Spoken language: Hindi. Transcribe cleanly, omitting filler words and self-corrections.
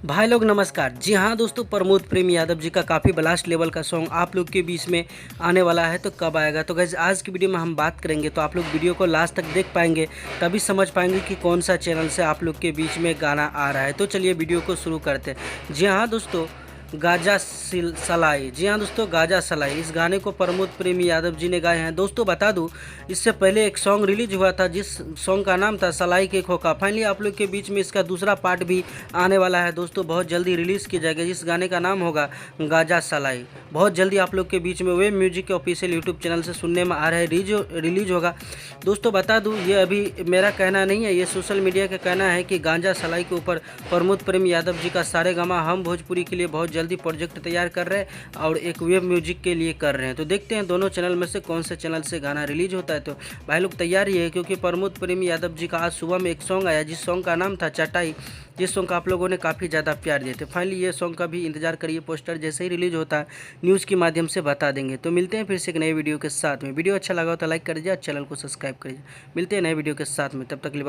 भाई लोग नमस्कार। जी हाँ दोस्तों, प्रमोद प्रेम यादव जी का काफ़ी ब्लास्ट लेवल का सॉन्ग आप लोग के बीच में आने वाला है। तो कब आएगा? तो गाइस आज की वीडियो में हम बात करेंगे, तो आप लोग वीडियो को लास्ट तक देख पाएंगे, तभी समझ पाएंगे कि कौन सा चैनल से आप लोग के बीच में गाना आ रहा है। तो चलिए वीडियो को शुरू करते हैं। जी हाँ दोस्तों, गाजा सलाई। जी हाँ दोस्तों, गाजा सलाई, इस गाने को प्रमोद प्रेमी यादव जी ने गाए हैं। दोस्तों बता दूं, इससे पहले एक सॉन्ग रिलीज हुआ था जिस सॉन्ग का नाम था सलाई के खोखा। फाइनली आप लोग के बीच में इसका दूसरा पार्ट भी आने वाला है दोस्तों, बहुत जल्दी रिलीज़ किया जाएगा। जिस गाने का नाम होगा गाजा सलाई, बहुत जल्दी आप लोग के बीच में वेब म्यूजिक के ऑफिशियल यूट्यूब चैनल से सुनने में आ रहा है, रिलीज होगा। दोस्तों बता दूं, ये अभी मेरा कहना नहीं है, ये सोशल मीडिया का कहना है कि गांजा सलाई के ऊपर प्रमोद प्रेम यादव जी का सारेगामा हम भोजपुरी के लिए बहुत जल्दी प्रोजेक्ट तैयार कर रहे हैं और एक वेब म्यूजिक के लिए कर रहे हैं। तो देखते हैं दोनों चैनल में से कौन से चैनल से गाना रिलीज होता है। तो भाई लोग तैयारी है, क्योंकि प्रमोद प्रेम यादव जी का आज सुबह में एक सॉन्ग आया जिस सॉन्ग का नाम था चटाई, जिस सॉन्ग का आप लोगों ने काफ़ी ज़्यादा प्यार दिए थे। फाइनली ये सॉन्ग का भी इंतजार करिए, पोस्टर जैसे ही रिलीज होता है न्यूज़ के माध्यम से बता देंगे। तो मिलते हैं फिर से एक नए वीडियो के साथ में। वीडियो अच्छा लगा हो तो लाइक कर दीजिए, चैनल को सब्सक्राइब करिए। मिलते हैं नए वीडियो के साथ में, तब तक के लिए